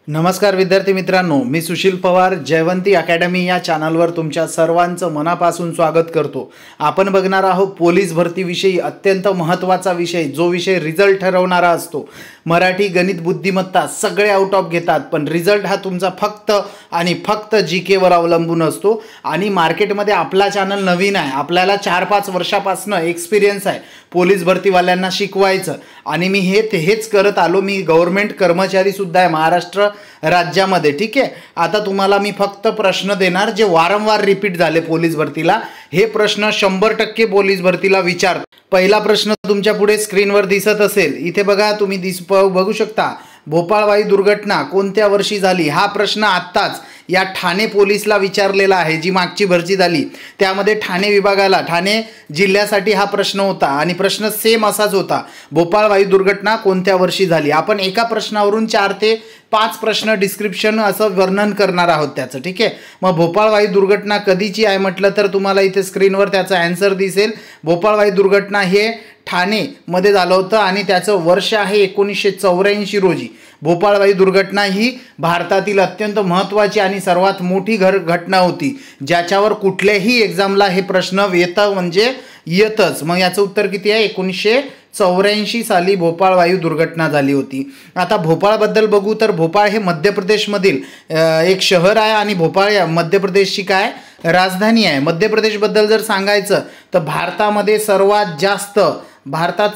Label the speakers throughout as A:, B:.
A: नमस्कार विद्यार्थी मित्रांनो, मी सुशील पवार जयवंती अकॅडमी या चॅनलवर तुमच्या सर्वांचं मनापासून स्वागत करतो। आपण बघणार आहोत पोलीस भरतीविषयी अत्यंत महत्त्वाचा विषय, जो विषय रिझल्ट ठरवणारा असतो। मराठी, गणित, बुद्धिमत्ता सगळे आउट ऑफ घेतात, पण रिझल्ट हा तुमचा फक्त आणि फक्त जीके वर अवलंबून असतो। आणि मार्केटमध्ये आपला चॅनल नवीन आहे, आपल्याला 4-5 वर्षापासून एक्सपिरियन्स आहे पोलीस भरतीवाल्यांना शिकवायचं, आणि मी हेच करत आलो। मी गव्हर्नमेंट कर्मचारी सुद्धा आहे महाराष्ट्र राज्यामध्ये, ठीक आहे। आता तुम्हाला मी फक्त प्रश्न देणार जे वारंवार रिपीट झाले पोलीस भरतीला। हे प्रश्न 100% पोलीस भरतीला विचार। पहिला प्रश्न तुमच्या पुढे स्क्रीनवर दिसत असेल, इथे बघा, तुम्ही बघू शकता, भोपाळ वायू दुर्घटना कोणत्या वर्षी झाली? हा प्रश्न आत्ताच या ठाणे पोलीसला विचारलेला आहे, जी मागची भरती झाली त्यामध्ये ठाणे विभागाला, ठाणे जिल्ह्यासाठी हा प्रश्न होता, आणि प्रश्न सेम असाच होता, भोपाळ वायू दुर्घटना कोणत्या वर्षी झाली। आपण एका प्रश्नावरून 4 ते 5 प्रश्न डिस्क्रिप्शन असं वर्णन करणार आहोत त्याचं, ठीक आहे। मग भोपाळ वायू दुर्घटना कधीची आहे म्हटलं तर तुम्हाला इथे स्क्रीनवर त्याचा आन्सर दिसेल। भोपाळ वायू दुर्घटना हे ठाणेमध्ये झालं होतं, आणि त्याचं वर्ष आहे 1984 रोजी। भोपाळ वायू दुर्घटना ही भारतातील अत्यंत महत्त्वाची आणि सर्वात मोठी घटना होती, ज्याच्यावर कुठल्याही एक्झामला हे प्रश्न येतं, म्हणजे येतच। मग याचं उत्तर किती आहे? 1984 साली भोपाळ वायू दुर्घटना झाली होती। आता भोपाळबद्दल बघू तर भोपाळ हे मध्य प्रदेशमधील एक शहर आहे, आणि भोपाळ या मध्य प्रदेशची काय राजधानी आहे। मध्य प्रदेशबद्दल जर सांगायचं तर भारतात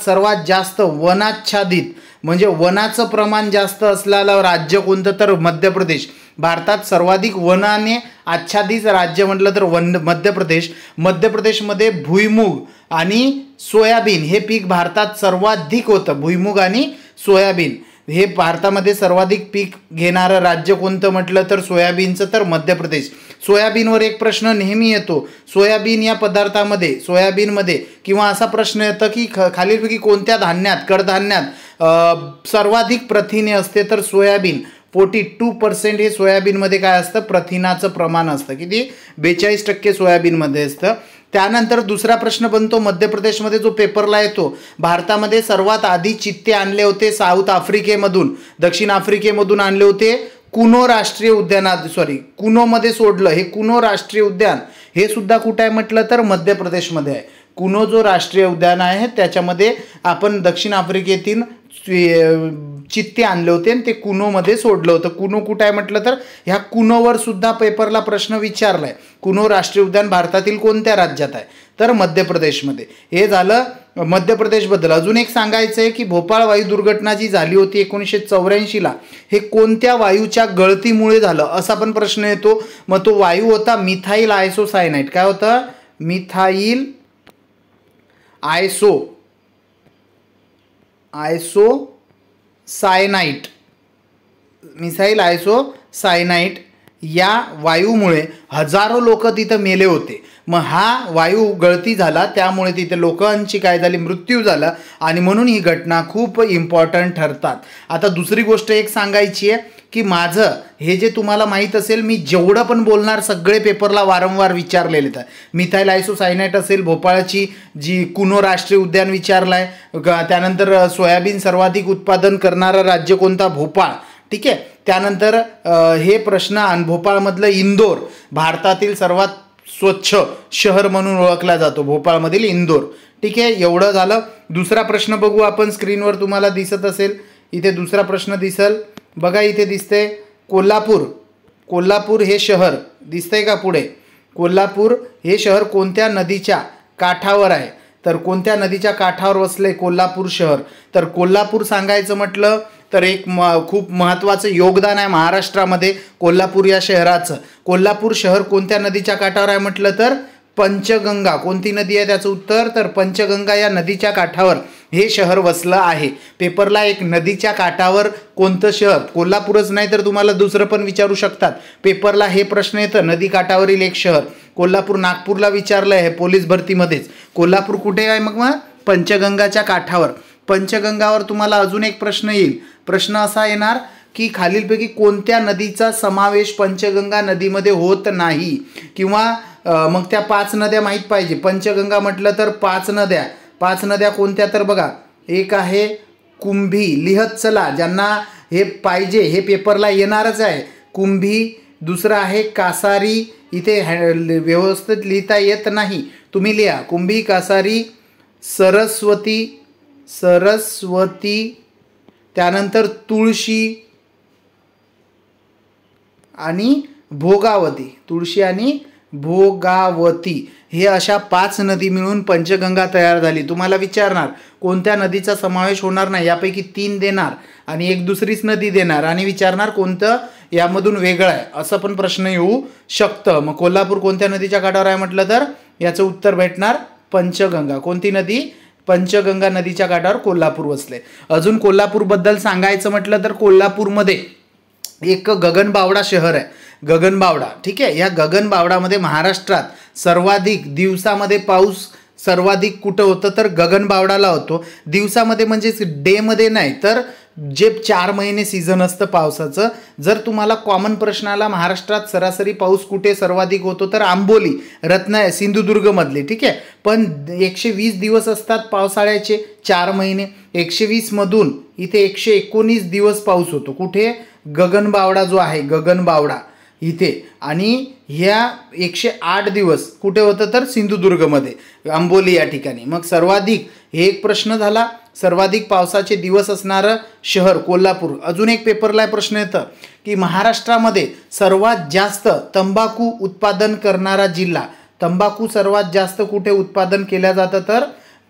A: सर्वात जास्त वनाच्छादित, म्हणजे वनाचं प्रमाण जास्त असलेलं राज्य कोणतं तर मध्य प्रदेश। भारतात सर्वाधिक वनाने आच्छादित राज्य म्हटलं तर मध्य प्रदेश। मध्य प्रदेशमध्ये भुईमुग आणि सोयाबीन हे पीक भारतात सर्वाधिक होतं। भुईमुग आणि सोयाबीन हे भारतामध्ये सर्वाधिक पीक घेणारं राज्य कोणतं म्हटलं तर सोयाबीनचं तर मध्य प्रदेश। सोयाबीनवर एक प्रश्न नेहमी येतो, सोयाबीन या पदार्थामध्ये, सोयाबीनमध्ये किंवा असा प्रश्न येतो की खालीलपैकी कोणत्या धान्यात, कडधान्यात सर्वाधिक प्रथिने असते तर सोयाबीन। 42% हे सोयाबीनमध्ये काय असतं? प्रथिनाचं प्रमाण असतं। किती? 42% सोयाबीनमध्ये असतं। त्यानंतर दुसरा प्रश्न बनतो, मध्य प्रदेशमध्ये जो पेपरला येतो, भारतामध्ये सर्वात आधी चित्ते आणले होते साऊथ आफ्रिकेमधून, दक्षिण आफ्रिकेमधून आणले होते कुनो राष्ट्रीय उद्यानात, कुनोमध्ये सोडलं। हे कुनो राष्ट्रीय उद्यान हे सुद्धा कुठं आहे म्हटलं तर मध्य प्रदेशमध्ये आहे। कुनो जो राष्ट्रीय उद्यान आहे त्याच्यामध्ये आपण दक्षिण आफ्रिकेतील चित्ते आणले होते आणि ते कुनोमध्ये सोडलं होतं। कुनो कुठं आहे म्हटलं तर ह्या कुनोवर सुद्धा पेपरला प्रश्न विचारलाय। कुनो राष्ट्रीय उद्यान भारतातील कोणत्या राज्यात आहे? तर मध्य प्रदेशमध्ये। हे झालं मध्य प्रदेशबद्दल। अजून एक सांगायचं आहे की भोपाळ वायू दुर्घटना जी झाली होती 1984ला, हे कोणत्या वायूच्या गळतीमुळे झालं असा पण प्रश्न येतो। मग तो वायू होता मिथाईल आयसोसायनाइड। काय होतं? मिथाईल आयसोसायनाइट या वायूमुळे हजारो लोक तिथं मेले होते। मग हा वायू गळती झाला, त्यामुळे तिथे लोकांची काय झाली? मृत्यू झाला, आणि म्हणून ही घटना खूप इम्पॉर्टंट ठरतात। आता दुसरी गोष्ट एक सांगायची आहे की माझं हे जे तुम्हाला माहीत असेल, मी जेवढं पण बोलणार सगळे पेपरला वारंवार विचारलेले आहेत। मिथाईल आयसोसायनाइट असेल, भोपाळची जी कुनो राष्ट्रीय उद्यान विचारलाय, त्यानंतर सोयाबीन सर्वाधिक उत्पादन करणारं राज्य कोणता? भोपाळ, ठीक आहे। त्यानंतर हे प्रश्न, भोपाळमधलं इंदोर भारतातील सर्वात स्वच्छ शहर म्हणून ओळखला जातो, भोपाळमधील इंदोर, ठीक आहे। एवढं झालं। दुसरा प्रश्न बघू आपण, स्क्रीनवर तुम्हाला दिसत असेल, इथे दुसरा प्रश्न दिसेल बघा, इथे दिसतंय कोल्हापूर हे शहर दिसतंय का पुढे? कोल्हापूर हे शहर कोणत्या नदीच्या काठावर आहे? तर कोणत्या नदीच्या काठावर वसले कोल्हापूर शहर? तर कोल्हापूर सांगायचं म्हटलं तर एक खूप महत्त्वाचं योगदान आहे महाराष्ट्रामध्ये कोल्हापूर या शहराचं। कोल्हापूर शहर कोणत्या नदीच्या काठावर आहे म्हटलं तर पंचगंगा। कोणती नदी आहे? त्याचं उत्तर तर पंचगंगा या नदीच्या काठावर हे शहर वसलं आहे। पेपरला एक नदीच्या काठावर कोणतं शहर, कोल्हापूरच नाही तर तुम्हाला दुसरं पण विचारू शकतात पेपरला, हे प्रश्न येतं नदी काठावरील एक शहर। कोल्हापूर नागपूरला विचारलं आहे पोलीस भरतीमध्येच। कोल्हापूर कुठे आहे? मग पंचगंगाच्या काठावर। पंचगंगावर तुम्हाला अजून एक प्रश्न येईल, प्रश्न असा येणार की खालीलपैकी कोणत्या नदीचा समावेश पंचगंगा नदीमध्ये होत नाही, किंवा मग त्या 5 नद्या माहीत पाहिजे। पंचगंगा म्हटलं तर 5 नद्या कोणत्या? तर बघा, एक आहे कुंभी लिहत चला, ज्यांना हे पाहिजे हे पेपरला येणारच आहे. कुंभी. दुसरं आहे कासारी, इथे व्यवस्थित लिहिता येत नाही, तुम्ही लिहा कुंभी, कासारी, सरस्वती, त्यानंतर तुळशी आणि भोगावती. तुळशी आणि भोगावती हे अशा 5 नदी मिळून पंचगंगा तयार झाली. तुम्हाला विचारणार कोणत्या नदीचा समावेश होणार नाही, यापैकी 3 देणार आणि एक दुसरीच नदी देणार आणि विचारणार कोणतं यामधून वेगळं आहे, असं पण प्रश्न येऊ शकतं. मग कोल्हापूर कोणत्या नदीच्या काठावर आहे म्हटलं तर याचं उत्तर भेटणार पंचगंगा. कोणती नदी? पंचगंगा नदीच्या काठावर कोल्हापूर वसले. अजून कोल्हापूरबद्दल सांगायचं म्हटलं तर कोल्हापूरमध्ये एक गगनबावडा शहर आहे, गगनबावडा. ठीक आहे. या गगनबावडामध्ये महाराष्ट्रात सर्वाधिक दिवसामध्ये पाऊस सर्वाधिक कुठं होतं तर गगनबावडाला होतो. दिवसामध्ये म्हणजेच डेमध्ये नाही, तर जे 4 महिने सीझन असतं पावसाचं. जर तुम्हाला कॉमन प्रश्न आला महाराष्ट्रात सरासरी पाऊस कुठे सर्वाधिक होतो तर आंबोली, सिंधुदुर्गमधले. ठीक आहे. पण 120 दिवस असतात पावसाळ्याचे 4 महिने. 120 मधून इथे 119 दिवस पाऊस होतो. कुठे? गगनबावडा जो आहे गगनबावडा इथे. आणि ह्या 108 दिवस कुठे होतं तर सिंधुदुर्गमध्ये, आंबोली या ठिकाणी. मग सर्वाधिक हे एक प्रश्न झाला, सर्वाधिक पावसाचे दिवस असणारं शहर कोल्हापूर. अजून एक पेपरला प्रश्न येतं की महाराष्ट्रामध्ये सर्वात जास्त तंबाखू उत्पादन करणारा जिल्हा. तंबाखू सर्वात जास्त कुठे उत्पादन केल्या जातं तर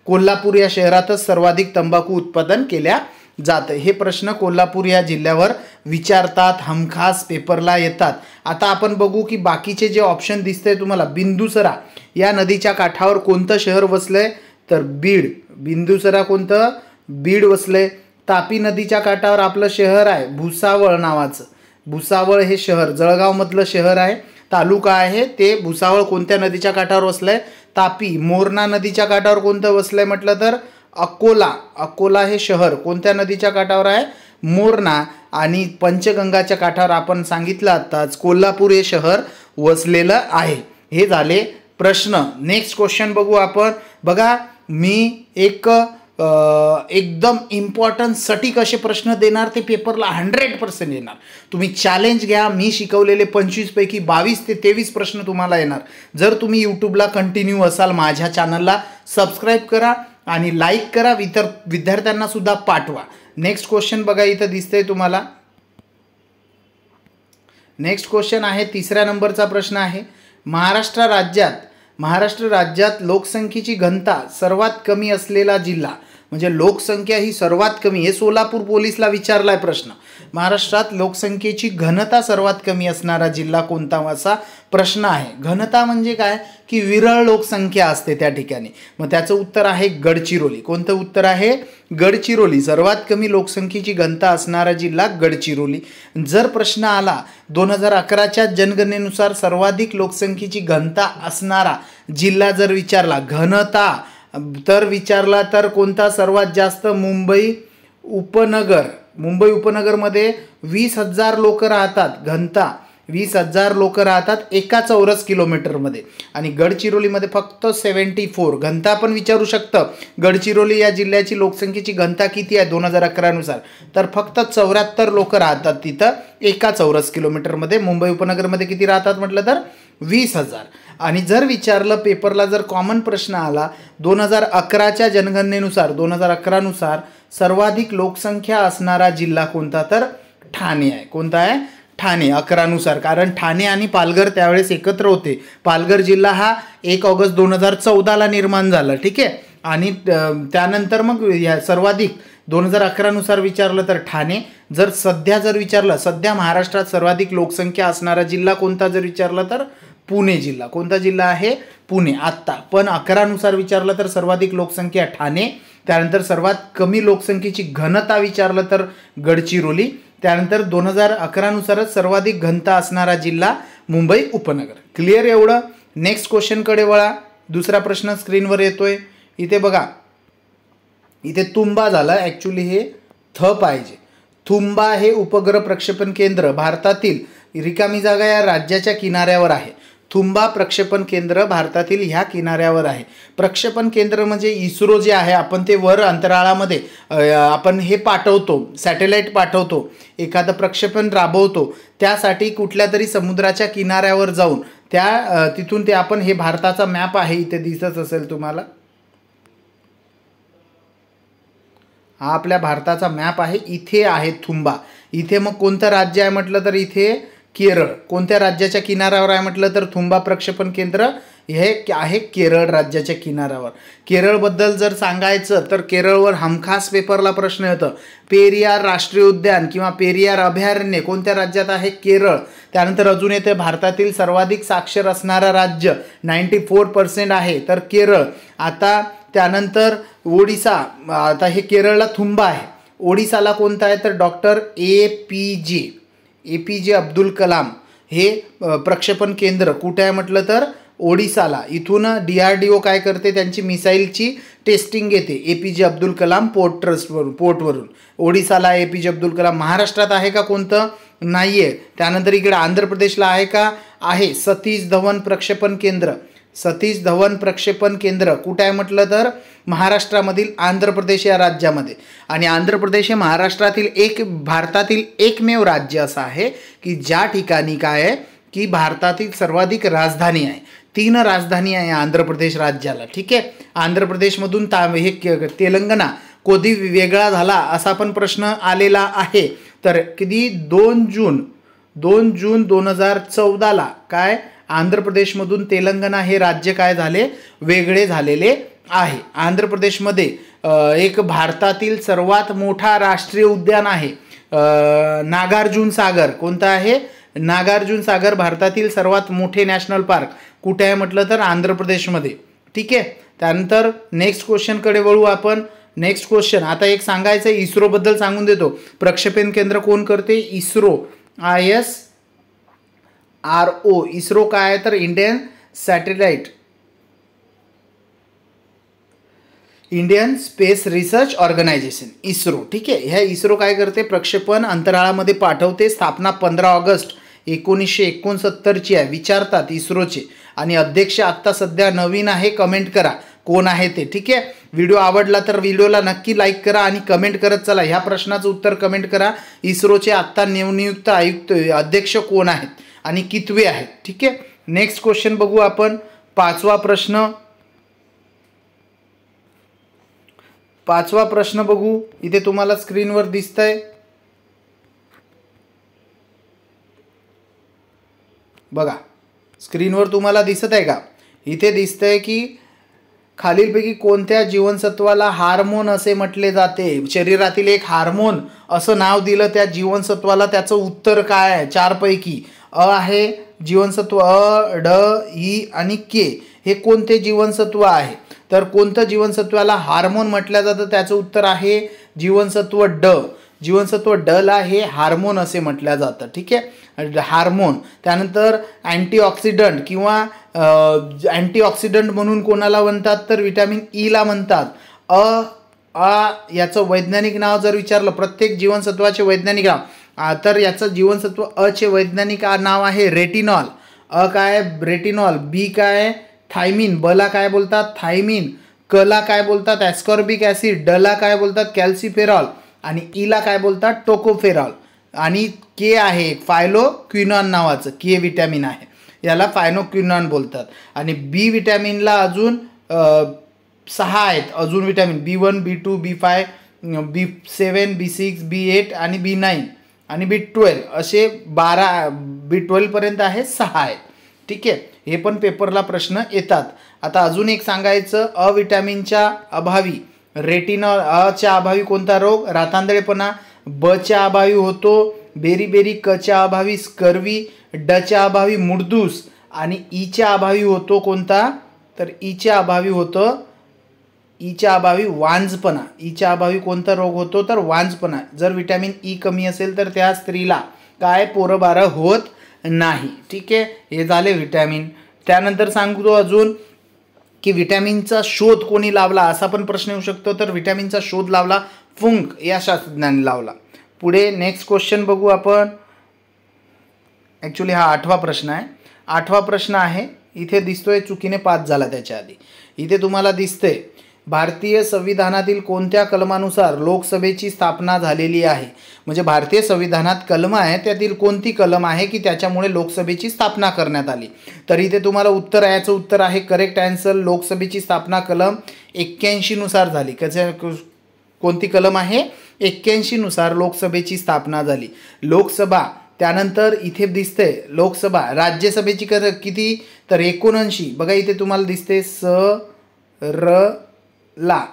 A: कोल्हापूर या शहरातच सर्वाधिक तंबाखू उत्पादन केल्या जातं. हे प्रश्न कोल्हापूर या जिल्ह्यावर विचारतात, हमखास पेपरला येतात. आता आपण बघू की बाकीचे जे ऑप्शन दिसतंय तुम्हाला. बिंदुसरा या नदीच्या काठावर कोणतं शहर वसलंय तर बीड. बिंदुसरा कोणतं? बीड वसलंय. तापी नदीच्या काठावर आपलं शहर आहे भुसावळ नावाचं. भुसावळ हे शहर जळगावमधलं शहर आहे. तालुका आहे ते भुसावळ. कोणत्या नदीच्या काठावर वसलंय? तापी. मोरणा नदीच्या काठावर कोणतं वसलंय म्हटलं तर अकोला. अकोला हे शहर कोणत्या नदीच्या काठावर आहे? मोरणा. आणि पंचगंगाच्या काठावर आपण सांगितलं आताच कोल्हापूर हे शहर वसलेलं आहे. हे झाले प्रश्न. नेक्स्ट क्वेश्चन बघू आपण. बघा मी एकदम इम्पॉर्टंट सटीक असे प्रश्न देणार, ते पेपरला 100% येणार. तुम्ही चॅलेंज घ्या. मी शिकवलेले 25 पैकी 22 ते 23 प्रश्न तुम्हाला येणार. जर तुम्ही यूट्यूबला कंटिन्यू असाल माझ्या चॅनलला सबस्क्राईब करा आणि लाईक करा, इतर विद्यार्थ्यांना सुद्धा पाठवा. नेक्स्ट क्वेश्चन बघा इथं दिसतंय तुम्हाला. नेक्स्ट क्वेश्चन आहे 3ऱ्या नंबरचा प्रश्न आहे. महाराष्ट्र राज्यात लोकसंख्येची घनता सर्वात कमी असलेला जिल्हा, म्हणजे लोकसंख्या ही सर्वात कमी. हे सोलापूर पोलीसला विचारलाय प्रश्न. महाराष्ट्रात लोकसंख्येची घनता सर्वात कमी असणारा जिल्हा कोणता, असा प्रश्न आहे. घनता म्हणजे काय की विरळ लोकसंख्या असते त्या ठिकाणी. मग त्याचं उत्तर आहे गडचिरोली. कोणतं उत्तर आहे? गडचिरोली. सर्वात कमी लोकसंख्येची घनता असणारा जिल्हा गडचिरोली. जर प्रश्न आला 2011च्या जनगणनेनुसार सर्वाधिक लोकसंख्येची घनता असणारा जिल्हा जर विचारला, घनता तर विचारला तर कोणता सर्वात जास्त? मुंबई उपनगर. मुंबई उपनगरमध्ये 20,000 लोक राहतात. घनता 20,000 लोक राहतात एका चौरस किलोमीटरमध्ये. आणि गडचिरोलीमध्ये फक्त 74. घनता पण विचारू शकतं. गडचिरोली या जिल्ह्याची लोकसंख्येची घनता किती आहे 2011 नुसार, तर फक्त 74 लोक राहतात तिथं एका चौरस किलोमीटरमध्ये. मुंबई उपनगरमध्ये किती राहतात म्हटलं तर 20,000. आणि जर विचारलं पेपरला, जर कॉमन प्रश्न आला 2011च्या जनगणनेनुसार 2011 नुसार सर्वाधिक लोकसंख्या असणारा जिल्हा कोणता, तर ठाणे आहे. कोणता आहे? ठाणे 11 नुसार. कारण ठाणे आणि पालघर त्यावेळेस एकत्र होते. पालघर जिल्हा हा 1 ऑगस्ट 2014ला निर्माण झाला. ठीक आहे. आणि त्यानंतर मग या सर्वाधिक 2011 नुसार विचारलं तर ठाणे. जर विचारलं सध्या महाराष्ट्रात सर्वाधिक लोकसंख्या असणारा जिल्हा कोणता जर विचारलं तर पुणे जिल्हा. कोणता जिल्हा आहे? पुणे आत्ता. पण 11 नुसार विचारलं तर सर्वाधिक लोकसंख्या ठाणे. त्यानंतर सर्वात कमी लोकसंख्येची घनता विचारलं तर गडचिरोली. त्यानंतर 2011 नुसारच सर्वाधिक घनता असणारा जिल्हा मुंबई उपनगर. क्लिअर एवढं. नेक्स्ट क्वेश्चनकडे वळा. दुसरा प्रश्न स्क्रीनवर येतोय. इथे बघा, इथे तुंबा झाला, ॲक्च्युली हे थ पाहिजे. तुंबा हे उपग्रह प्रक्षेपण केंद्र भारतातील रिकामी जागा या राज्याच्या किनाऱ्यावर आहे. थुंबा प्रक्षेपण केंद्र भारतातील ह्या किनाऱ्यावर आहे. प्रक्षेपण केंद्र म्हणजे इस्रो जे आहे, आपण ते वर अंतराळामध्ये आपण हे पाठवतो, सॅटेलाईट पाठवतो, एखादं प्रक्षेपण राबवतो, त्यासाठी कुठल्या तरी समुद्राच्या किनाऱ्यावर जाऊन तिथून ते आपण, हे भारताचा मॅप आहे, इथे दिसत असेल तुम्हाला, हा आपल्या भारताचा मॅप आहे, इथे आहे थुंबा. इथे मग कोणतं राज्य आहे म्हटलं तर इथे केरळ. कोणत्या राज्याच्या किनाऱ्यावर आहे म्हटलं तर थुंबा प्रक्षेपण केंद्र हे आहे केरळ राज्याच्या किनाऱ्यावर. केरळबद्दल जर सांगायचं तर केरळवर हमखास पेपरला प्रश्न येतो. पेरियार राष्ट्रीय उद्यान किंवा पेरियार अभयारण्य कोणत्या राज्यात आहे? केरळ. त्यानंतर अजून येते भारतातील सर्वाधिक साक्षर असणारं राज्य 94% आहे तर केरळ. आता त्यानंतर ओडिसा, आता हे केरळला थुंबा आहे. ओडिसाला कोणता आहे तर डॉक्टर APJ अब्दुल कलाम हे प्रक्षेपण केंद्र कुठे आहे म्हटलं तर ओडिसाला. इथून DRDO काय करते, त्यांची मिसाईलची टेस्टिंग घेते APJ अब्दुल कलाम पोर्टवरून. ओडिसाला APJ अब्दुल कलाम. महाराष्ट्रात आहे का कोणतं? नाही आहे. त्यानंतर इकडे आंध्र प्रदेशला आहे का? आहे. सतीश धवन प्रक्षेपण केंद्र. सतीश धवन प्रक्षेपण केंद्र कुठे आहे म्हटलं तर महाराष्ट्रामधील आंध्र प्रदेश या राज्यामध्ये. आणि आंध्र प्रदेश हे भारतातील एकमेव राज्य असं आहे की ज्या ठिकाणी काय आहे की भारतातील सर्वाधिक राजधानी आहे. 3 राजधानी आहे आंध्र प्रदेश राज्याला. ठीक आहे. आंध्र प्रदेशमधून तेलंगणा कधी वेगळा झाला असा पण प्रश्न आलेला आहे. तर किती 2 जून 2014ला काय आंध्र प्रदेशमधून तेलंगणा हे राज्य काय झाले, वेगळे झालेले आहे. आंध्र प्रदेशमध्ये एक भारतातील सर्वात मोठा राष्ट्रीय उद्यान आहे नागार्जुन सागर. कोणता आहे? नागार्जुन सागर भारतातील सर्वात मोठे नॅशनल पार्क कुठे आहे म्हटलं तर आंध्र प्रदेशमध्ये. ठीक आहे. त्यानंतर नेक्स्ट क्वेश्चनकडे वळू आपण. नेक्स्ट क्वेश्चन आता एक सांगायचं, इस्रोबद्दल सांगून देतो. प्रक्षेपण केंद्र कोण करते? इस्रो. ISRO. इस्रो काय आहे तर Indian Space Research Organisation, ISRO. ठीक आहे. ह्या इस्रो काय करते? प्रक्षेपण अंतराळामध्ये पाठवते. स्थापना 15 ऑगस्ट 1969ची आहे. विचारतात इस्रोचे. आणि अध्यक्ष आत्ता सध्या नवीन आहे. कमेंट करा कोण आहे ते. ठीक आहे. व्हिडिओ आवडला तर व्हिडिओला नक्की लाईक करा आणि कमेंट करत चला. ह्या प्रश्नाचं उत्तर कमेंट करा. इस्रोचे आत्ता नवनियुक्त अध्यक्ष कोण आहेत आणि कितवे आहेत? ठीक आहे. नेक्स्ट क्वेश्चन बघू आपण. 5वा प्रश्न बघू. इथे तुम्हाला स्क्रीनवर दिसतंय बघा. स्क्रीनवर तुम्हाला दिसत आहे का? इथे दिसतंय की खालीलपैकी कोणत्या जीवनसत्वाला हार्मोन असे म्हटले जाते? शरीरातील एक हार्मोन असं नाव दिलं त्या जीवनसत्वाला. त्याचं उत्तर काय आहे? 4 पैकी आहे जीवनसत्व ड, ई आणि के. हे कोणते जीवनसत्व आहे? तर कोणतं जीवनसत्वाला हार्मोन म्हटलं जातं? त्याचं उत्तर आहे जीवनसत्व ड. जीवनसत्व ड ला हे हार्मोन असे म्हटलं जातं. ठीक आहे. हार्मोन. त्यानंतर अँटीऑक्सिडंट किंवा अँटीऑक्सिडंट म्हणून कोणाला म्हणतात तर विटॅमिन ईला म्हणतात. याचं वैज्ञानिक नाव जर विचारलं, प्रत्येक जीवनसत्वाचे वैज्ञानिक नाव, तर याचं जीवनसत्व अचे वैज्ञानिक नाव आहे रेटिनॉल. काय? रेटिनॉल. बी काय? थायमिन. बला काय बोलतात? थायमिन. कला काय बोलतात? Ascorbic acid. डला काय बोलतात? कॅल्सिफेरॉल. आणि ईला काय बोलतात? टोकोफेरॉल. आणि के आहे फायलोक्विनॉन नावाचं के विटॅमिन आहे, याला फायनोक्विनॉन बोलतात. आणि बी विटॅमिनला अजून 6 आहेत अजून vitamin. B1, B2, B5, B7, B6, B8 आणि B9 आणि B12 असे 12. B12 पर्यंत आहे 6 आहेत. ठीक आहे. हे पण पेपरला प्रश्न येतात. आता अजून एक सांगायचं, अ विटॅमिनच्या अभावी रेटिनॉल. अच्या अभावी कोणता रोग? रातांधळेपणा. बच्या अभावी होतो बेरीबेरी. कच्या अभावी स्कर्वी. डच्या अभावी मुडदूस. आणि ईच्या अभावी होतो कोणता तर ईच्या अभावी वांझपणा. ईच्या अभावी कोणता रोग होतो तर वांझपणा. जर विटॅमिन ई कमी असेल तर त्या स्त्रीला काय पोरबाळ होत नाही. ठीक आहे. हे झाले विटॅमिन. त्यानंतर सांगतो अजून की विटॅमिनचा शोध कोणी लावला असा पण प्रश्न येऊ शकतो. तर विटॅमिनचा शोध लावला फुंक या शास्त्रज्ञाने लावला. पुढे नेक्स्ट क्वेश्चन बघू आपण. ॲक्च्युली हा 8वा प्रश्न आहे. 8वा प्रश्न आहे. इथे दिसतोय चुकीने 5 झाला त्याच्या आधी. इथे तुम्हाला दिसते भारतीय संविधानातील कोणत्या कलमानुसार लोकसभेची स्थापना झालेली आहे. म्हणजे भारतीय संविधानात कलम आहे, त्यातील कोणती कलम आहे की त्याच्यामुळे लोकसभेची स्थापना करण्यात आली. तर इथे तुम्हाला उत्तर याचं उत्तर आहे करेक्ट आन्सर. लोकसभेची स्थापना कलम 81 नुसार झाली. कोणती कलम आहे? 81 नुसार लोकसभेची स्थापना झाली. लोकसभा त्यानंतर इथे दिसते लोकसभा. राज्यसभेची किती? तर 79. बघा इथे तुम्हाला दिसते सरला.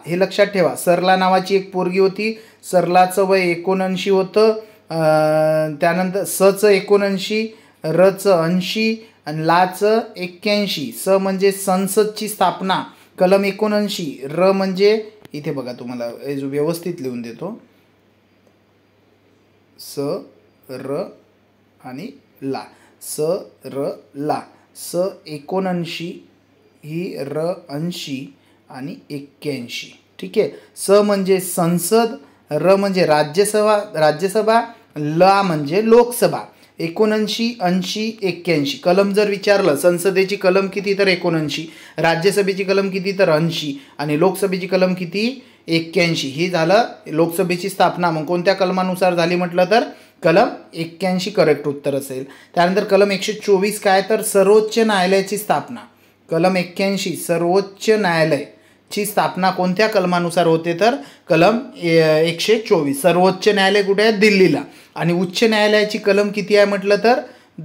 A: हे लक्षात ठेवा. सरला नावाची एक पोरगी होती. सरलाचं वय 79 होतं. त्यानंतर सचं 79, रचं 80 आणि लाचं 81. स म्हणजे संसदची स्थापना कलम 79. र म्हणजे इथे बघा तुम्हाला व्यवस्थित लिहून देतो. स र आणि ला. स र ला. स 79 ही र 80 आणि 81. ठीक आहे. स म्हणजे संसद, र म्हणजे राज्यसभा, ला म्हणजे लोकसभा. 79, 80, 81. कलम जर विचारलं संसदेची कलम किती तर 79, राज्यसभेची कलम किती तर 80 आणि लोकसभेची कलम किती 81. ही झालं लोकसभेची स्थापना. मग कोणत्या कलमानुसार झाली म्हटलं तर कलम 81 करेक्ट उत्तर असेल. त्यानंतर कलम 124 काय तर सर्वोच्च न्यायालयाची स्थापना. कलम 81 सर्वोच्च न्यायालयाची स्थापना कोणत्या कलमानुसार होते तर कलम 124. सर्वोच्च न्यायालय कुठे आहे? दिल्लीला. आणि उच्च न्यायालयाची कलम किती आहे म्हटलं तर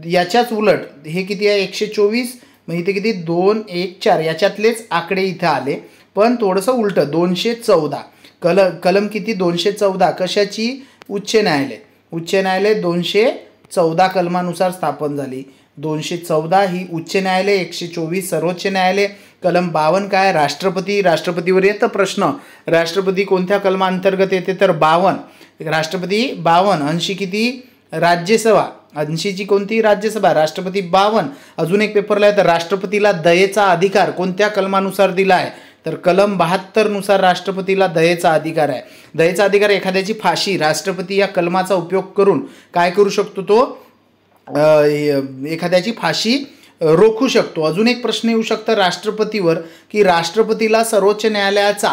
A: याच्याच उलट हे किती आहे 124. मग इथे किती 214 याच्यातलेच आकडे इथं आले पण थोडंसं उलटं 214. कलम किती 214 कशाची? उच्च न्यायालय. उच्च न्यायालय 214 कलमानुसार स्थापन झाली. 214 ही उच्च न्यायालय, 124 सर्वोच्च न्यायालय. कलम 52 काय? राष्ट्रपती. राष्ट्रपतीवर येतं प्रश्न. राष्ट्रपती कोणत्या कलमांतर्गत येते तर 52. राष्ट्रपती 52. 80 किती? राज्यसभा. 80ची कोणती? राज्यसभा. राष्ट्रपती 52. अजून एक पेपरला आहे तर राष्ट्रपतीला दयेचा अधिकार कोणत्या कलमानुसार दिला आहे तर कलम 72 नुसार राष्ट्रपतीला दयेचा अधिकार आहे. दयेचा अधिकार एखाद्याची फाशी. राष्ट्रपती या कलमाचा उपयोग करून काय करू शकतो तो एखाद्याची फाशी रोखू शकतो. अजून एक प्रश्न येऊ शकतो राष्ट्रपतीवर की राष्ट्रपतीला सर्वोच्च न्यायालयाचा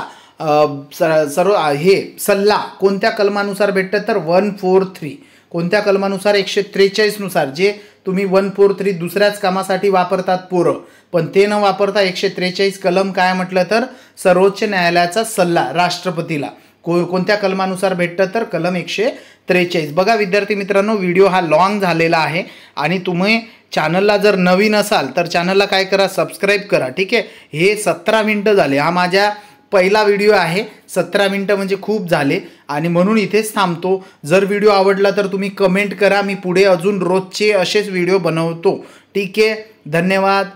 A: सल्ला कोणत्या कलमानुसार भेटतं तर 143. कोणत्या कलमानुसार? 143 नुसार. जे तुम्ही 143 दुसऱ्याच कामासाठी वापरतात पोरं, पण ते न वापरता 143 कलम काय म्हटलं तर सर्वोच्च न्यायालयाचा सल्ला राष्ट्रपतीला कोणत्या कलमानुसार भेटतं तर कलम 143. बघा विद्यार्थी मित्रांनो, व्हिडिओ हा लॉंग झालेला आहे आणि तुम्ही चॅनलला जर नवीन असाल तर चॅनलला काय करा? सबस्क्राईब करा. ठीक आहे. हे 17 मिनटं झाले. हा माझ्या पहिला व्हिडिओ आहे. 17 मिनटं म्हणजे खूप झाले आणि म्हणून इथेच थांबतो. जर व्हिडिओ आवडला तर तुम्ही कमेंट करा. मी पुढे अजून रोजचे असेच व्हिडिओ बनवतो. ठीक आहे. धन्यवाद.